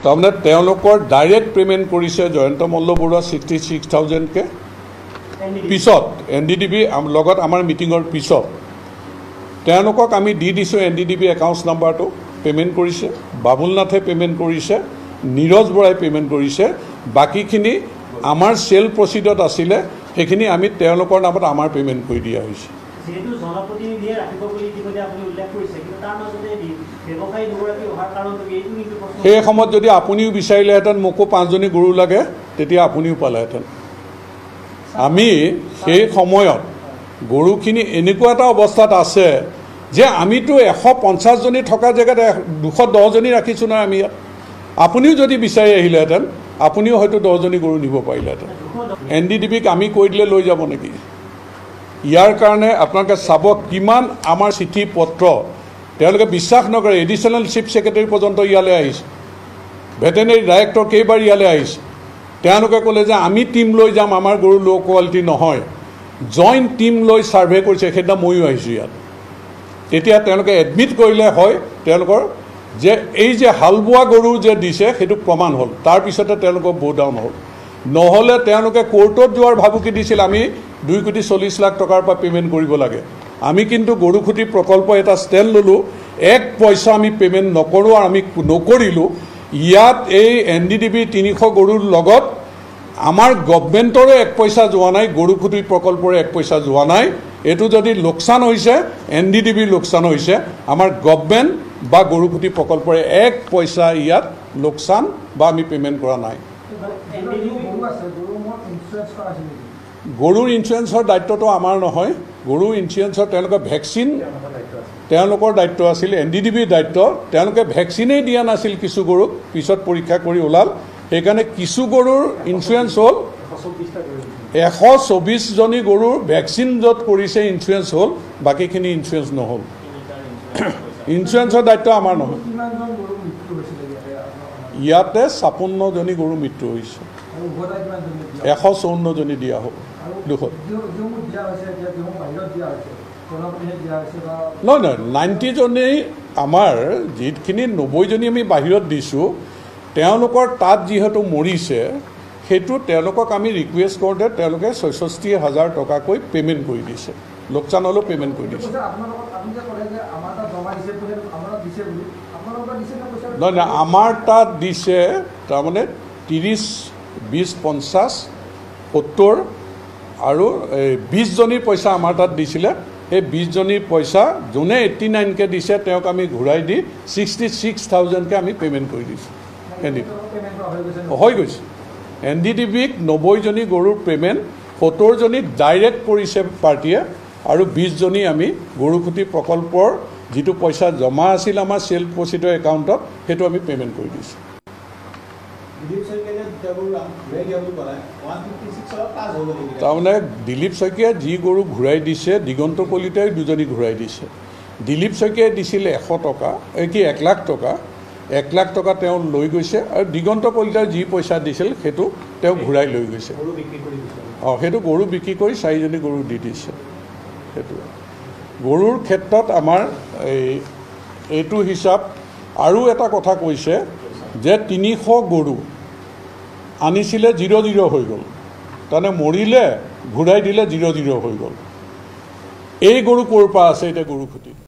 তাৰমানে তেওঁলোকৰ direct payment কৰিছে জয়ন্ত মল্ল বৰুৱা 66,000কে পিছত NDDB লগত আমাৰ মিটিঙৰ পিছত তেওঁলোকক আমি দি দিছোঁ NDDB একাউণ্টছ নাম্বাৰটো পে'মেণ্ট কৰিছে বাবুল নাথে পে'মেণ্ট কৰিছে নীৰজ বৰাই পে'মেণ্ট কৰিছে বাকীখিনি আমাৰ চেল প্ৰচিডত আছিলে সেইখিনি আমি তেওঁলোকৰ নামত আমাৰ পে'মেণ্ট কৰি দিয়া হৈছে যেহেতু জনপ্ৰতিনিধিয়ে ৰাখিব বুলি ইতিমধ্যে আপুনি উল্লেখ কৰিছে কিন্তু তাৰ মাজতে ব্যৱসায়ী দুগৰাকী অহাৰ কাৰণটো এইটো কিন্তু সেই সময়ত যদি আপুনিও বিচাৰিলেহেঁতেন মোকো 5জনী গৰু লাগে তেতিয়া আপুনিও পালেহেঁতেন আমি সেই সময়ত গৰুখিনি এনেকুৱা এটা অৱস্থাত আছে যে আমিতো 150জনী থকা জেগাত 210জনী ৰাখিছোঁ নহয় আমি ইয়াত আপুনিও যদি বিচাৰি আহিলেহেঁতেন আপুনিও হয়তো 10জনী গৰু নিব পাৰিলেহেঁতেন NDDBক আমি কৈ দিলে লৈ যাব নেকি ইয়াৰ কাৰণে আপোনালোকে চাব কিমান আমাৰ চিঠি পত্ৰ তেওঁলোকে বিশ্বাস নকৰে এডিশ্যনেল চিফ ছেক্ৰেটাৰী পৰ্যন্ত ইয়ালৈ আহিছে ভেটেনেৰী ডাইৰেক্টৰ কেইবাৰ ইয়ালৈ আহিছে তেওঁলোকে ক'লে যে আমি টিম লৈ যাম আমাৰ গৰু ল' কোৱালিটি নহয় জইণ্ট টিম লৈ ছাৰ্ভে কৰিছে সেইদিনা ময়ো আহিছোঁ ইয়াত তেতিয়া তেওঁলোকে এডমিট কৰিলে হয় তেওঁলোকৰ যে এই যে হালবোৱা গৰু যে দিছে সেইটো প্ৰমাণ হ'ল তাৰপিছতে তেওঁলোকৰ বো ডাউন হ'ল নহ'লে তেওঁলোকে কোৰ্টত যোৱাৰ ভাবুকি দিছিল আমি 2,40,00,000 টকাৰ পৰা পে'মেণ্ট কৰিব লাগে আমি কিন্তু গৰুখুটি প্ৰকল্প এটা ষ্টেণ্ড ল'লোঁ 1 পইচা আমি পে'মেণ্ট নকৰোঁ আৰু আমি নকৰিলোঁ ইয়াত এই NDDB 300 গৰুৰ লগত আমাৰ গভৰ্ণমেণ্টৰো 1 পইচা যোৱা নাই গৰুখুটি প্ৰকল্পৰে 1 পইচা যোৱা নাই এইটো যদি লোকচান হৈছে NDDB লোকচান হৈছে আমাৰ গভৰ্ণমেণ্ট বা গৰুখুটি প্ৰকল্পৰে 1 পইচা ইয়াত লোকচান বা আমি পে'মেণ্ট কৰা নাই গৰুৰ ইঞ্চুৰেঞ্চৰ দায়িত্বটো আমাৰ নহয় গৰুৰ ইঞ্চুৰেঞ্চৰ তেওঁলোকে ভেকচিন তেওঁলোকৰ দায়িত্ব আছিল NDDBৰ দায়িত্ব তেওঁলোকে ভেকচিনেই দিয়া নাছিল কিছু গৰুক পিছত পৰীক্ষা কৰি ওলাল সেইকাৰণে কিছু গৰুৰ ইঞ্চুৰেঞ্চ হ'ল 124জনী গৰুৰ ভেকচিন য'ত কৰিছে ইঞ্চুৰেঞ্চ হ'ল বাকীখিনি ইঞ্চুৰেঞ্চ নহ'ল ইঞ্চুৰেঞ্চৰ দায়িত্ব আমাৰ নহয় ইয়াতে 56জনী গৰু মৃত্যু হৈছে 154জনী দিয়া হ'ল নহয় 90জনী আমাৰ যিখিনি 90জনী আমি বাহিৰত দিছোঁ তেওঁলোকৰ তাত যিহেতু মৰিছে সেইটো তেওঁলোকক আমি ৰিকুৱেষ্ট কৰোঁতে তেওঁলোকে 66,000 টকাকৈ পে'মেণ্ট কৰি দিছে লোকচান হ'লেও পে'মেণ্ট কৰি দিছে নহয় আমাৰ তাত দিছে তাৰমানে 30, 20, 50, 70 আৰু 20জনীৰ পইচা আমাৰ তাত দিছিলে সেই 20জনীৰ পইচা যোনে 89কে দিছে তেওঁক আমি ঘূৰাই দি 66,000কে আমি পে'মেণ্ট কৰি দিছোঁ হৈ গৈছে NDDBক 90জনী গৰুৰ পে'মেণ্ট 70জনী ডাইৰেক্ট কৰিছে পাৰ্টীয়ে আৰু 20জনী আমি গৰুখুটি প্ৰকল্পৰ যিটো পইচা জমা আছিল আমাৰ চেল প্ৰচিডৰ একাউণ্টত সেইটো আমি পে'মেণ্ট কৰি দিছোঁ তাৰমানে দিলীপ শইকীয়াই যি গৰু ঘূৰাই দিছে দিগন্ত কলিতাই 2জনী ঘূৰাই দিছে দিলীপ শইকীয়াই দিছিলে 100 টকা কি 1 লাখ টকা 1 লাখ টকা তেওঁ লৈ গৈছে আৰু দিগন্ত কলিতাই যি পইচা দিছিল সেইটো তেওঁ ঘূৰাই লৈ গৈছে সেইটো গৰু বিক্ৰী কৰি 4জনী গৰু দি দিছে সেইটো গৰুৰ ক্ষেত্ৰত আমাৰ এইটো হিচাপ আৰু এটা কথা কৈছে যে 300 গৰু আনিছিলে 0-0 হৈ গ'ল তাৰমানে মৰিলে ঘূৰাই দিলে 0-0 হৈ গ'ল এই গৰু ক'ৰ পৰা আছে এতিয়া গৰুখুটি